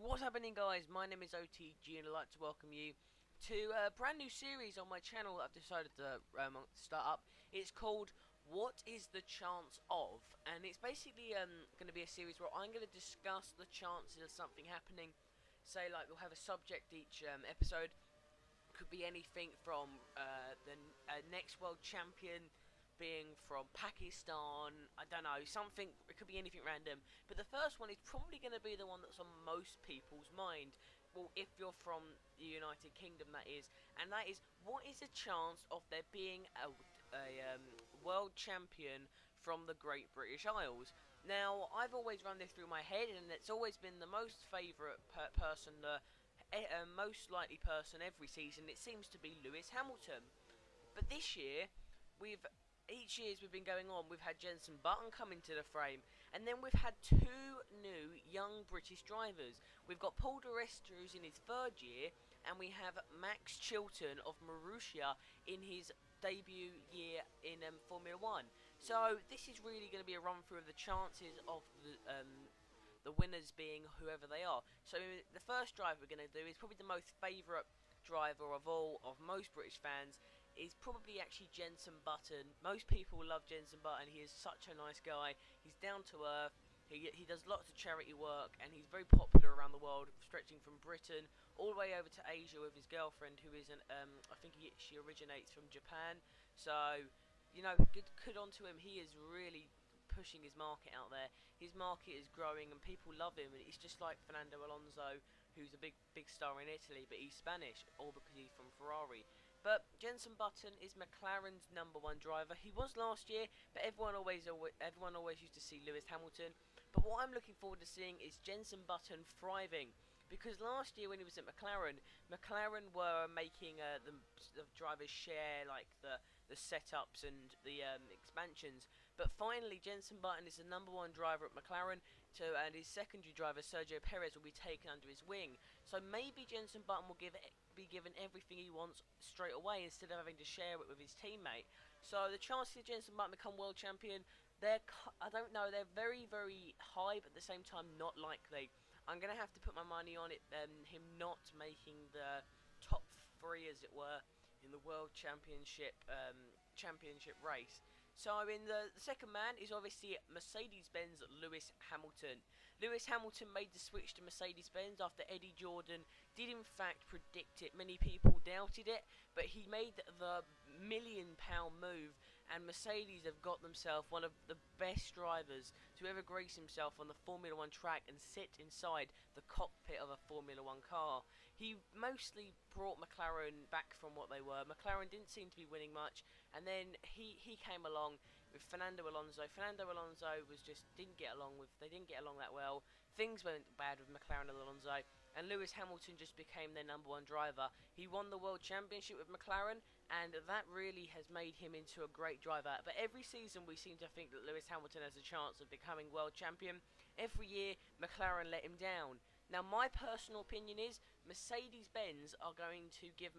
What's happening, guys? My name is OTG and I'd like to welcome you to a brand new series on my channel that I've decided to start up. It's called What is the Chance of? And it's basically going to be a series where I'm going to discuss the chances of something happening. Say, like, we'll have a subject each episode. Could be anything from the next world champion being from Pakistan, I don't know, something, it could be anything random. But the first one is probably going to be the one that's on most people's mind. Well, if you're from the United Kingdom, that is. And that is, what is the chance of there being a world champion from the Great British Isles? Now, I've always run this through my head, and it's always been the most favourite person, the most likely person every season. It seems to be Lewis Hamilton. But this year, each year as we've been going on, we've had Jenson Button come into the frame, and then we've had two new young British drivers. We've got Paul di Resta, who's in his third year, and we have Max Chilton of Marussia in his debut year in Formula 1. So this is really going to be a run through of the chances of the winners being whoever they are. So the first driver we're going to do is probably the most favourite driver of all of most British fans, is probably actually Jenson Button. Most people love Jenson Button. He is such a nice guy. He's down to earth. He does lots of charity work, and he's very popular around the world, stretching from Britain all the way over to Asia with his girlfriend, who is I think she originates from Japan. So, you know, good on to him. He is really pushing his market out there. His market is growing, and people love him. And it's just like Fernando Alonso, who's a big star in Italy, but he's Spanish, all because he's from Ferrari. But Jenson Button is McLaren's #1 driver. He was last year, but everyone always used to see Lewis Hamilton. But what I'm looking forward to seeing is Jenson Button thriving. Because last year when he was at McLaren, McLaren were making the drivers share like the setups and the expansions. But finally, Jenson Button is the #1 driver at McLaren, and his secondary driver Sergio Perez will be taken under his wing. So maybe Jenson Button will be given everything he wants straight away instead of having to share it with his teammate. So the chances of Jenson Button become world champion, I don't know, they're very, very high, but at the same time not likely. I'm going to have to put my money on it, him not making the top 3, as it were, in the World Championship race. So in the second man is obviously Mercedes-Benz Lewis Hamilton. Lewis Hamilton made the switch to Mercedes-Benz after Eddie Jordan did in fact predict it. Many people doubted it, but he made the £1 million move, and Mercedes have got themselves one of the best drivers to ever grace himself on the Formula 1 track and sit inside the cockpit of a Formula 1 car. He mostly brought McLaren back from what they were. McLaren didn't seem to be winning much, and then he came along with Fernando Alonso. Fernando Alonso didn't get along that well. Things went bad with McLaren and Alonso, and Lewis Hamilton just became their #1 driver. He won the World Championship with McLaren, and that really has made him into a great driver. But every season we seem to think that Lewis Hamilton has a chance of becoming world champion. Every year McLaren let him down. Now, my personal opinion is Mercedes-Benz are going to give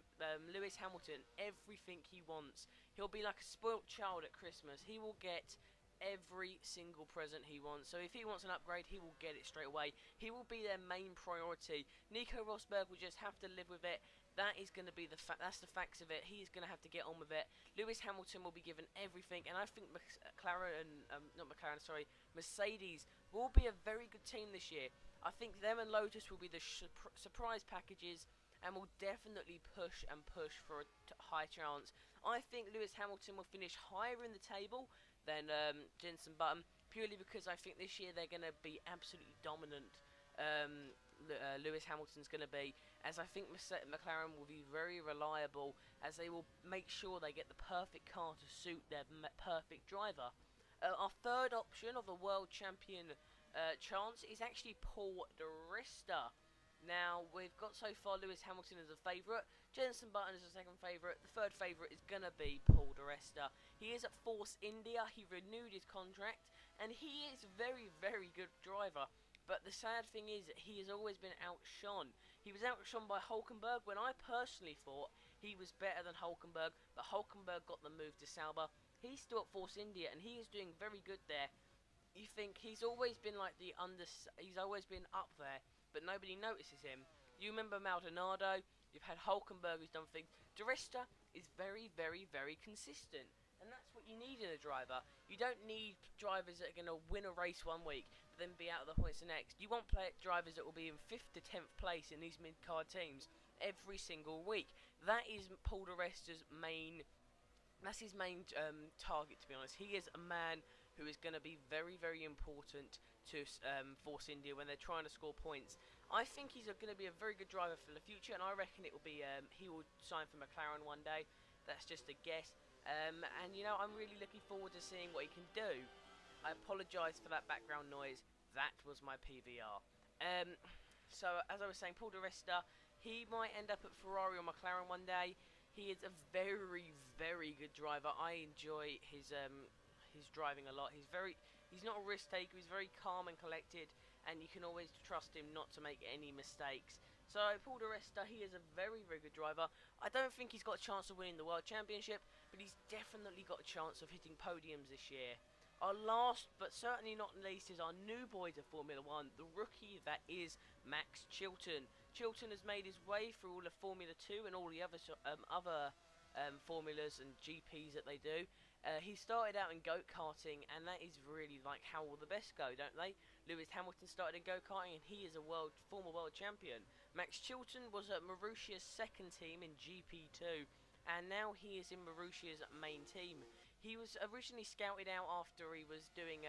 Lewis Hamilton everything he wants. He'll be like a spoilt child at Christmas. He will get every single present he wants. So if he wants an upgrade, he will get it straight away. He will be their main priority. Nico Rosberg will just have to live with it. That is going to be that's the facts of it. He's going to have to get on with it. Lewis Hamilton will be given everything, and I think Mercedes will be a very good team this year. I think them and Lotus will be the surprise packages, and will definitely push for a high chance. I think Lewis Hamilton will finish higher in the table than Jenson Button, purely because I think this year they're going to be absolutely dominant. Lewis Hamilton's going to be, as I think McLaren will be very reliable, as they will make sure they get the perfect car to suit their perfect driver. Our third option of the world champion chance is actually Paul di Resta. Now, we've got so far Lewis Hamilton as a favourite, Jenson Button as a second favourite. The third favourite is going to be Paul di Resta. He is at Force India, he renewed his contract, and he is a very, very good driver. But the sad thing is that he has always been outshone. He was outshone by Hulkenberg when I personally thought he was better than Hulkenberg, but Hulkenberg got the move to Sauber. He's still at Force India, and he is doing very good there. You think he's always been like he's always been up there but nobody notices him. You remember Maldonado, you've had Hulkenberg who's done things. Di Resta is very, very, very consistent. And that's what you need in a driver. You don't need drivers that are going to win a race one week, but then be out of the points the next. You want drivers that will be in 5th to 10th place in these mid-card teams every single week. That is Paul Di Resta's main... That's his main target, to be honest. He is a man who is going to be very, very important to Force India when they're trying to score points. I think he's going to be a very good driver for the future, and I reckon it will be he will sign for McLaren one day. That's just a guess. And you know, I'm really looking forward to seeing what he can do. I apologise for that background noise. That was my PVR. So as I was saying, Paul Di Resta, he might end up at Ferrari or McLaren one day. He is a very, very good driver. I enjoy his driving a lot. He's not a risk taker. He's very calm and collected, and you can always trust him not to make any mistakes. So Paul Di Resta, he is a very, very good driver. I don't think he's got a chance of winning the World Championship, but he's definitely got a chance of hitting podiums this year. Our last, but certainly not least, is our new boy to Formula 1, the rookie that is Max Chilton. Chilton has made his way through all of Formula 2 and all the other formulas and GPs that they do. He started out in go-karting, and that is really like how all the best go, don't they? Lewis Hamilton started in go-karting, and he is a former world champion. Max Chilton was at Marussia's second team in GP2, and now he is in Marussia's main team. He was originally scouted out after he was doing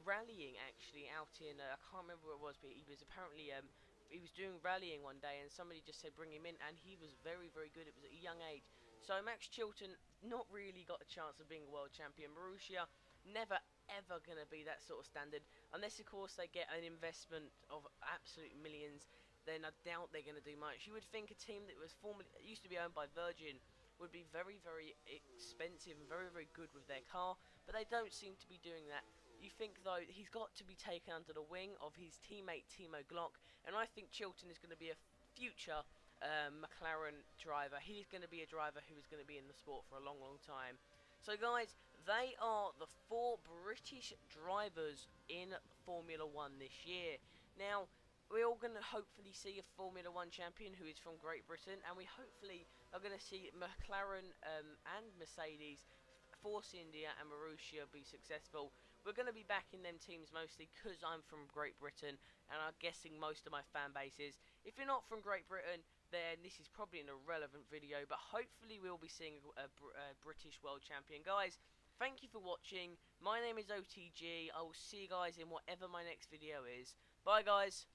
rallying, actually, out in I can't remember where it was, but he was apparently he was doing rallying one day, and somebody just said bring him in, and he was very, very good. It was at a young age. So Max Chilton not really got a chance of being a world champion. Marussia never ever going to be that sort of standard, unless of course they get an investment of absolute millions. Then I doubt they're going to do much. You would think a team that was used to be owned by Virgin would be very, very expensive and very, very good with their car, but they don't seem to be doing that. You think though he's got to be taken under the wing of his teammate Timo Glock, and I think Chilton is going to be a future McLaren driver. He's going to be a driver who is going to be in the sport for a long, long time. So guys, they are the 4 British drivers in Formula 1 this year. Now, we're all going to hopefully see a Formula 1 champion who is from Great Britain, and we hopefully are going to see McLaren and Mercedes, Force India and Marussia be successful. We're going to be backing them teams mostly because I'm from Great Britain, and I'm guessing most of my fan base is. If you're not from Great Britain, then this is probably an irrelevant video, but hopefully we'll be seeing a British world champion. Guys, thank you for watching. My name is OTG. I will see you guys in whatever my next video is. Bye guys.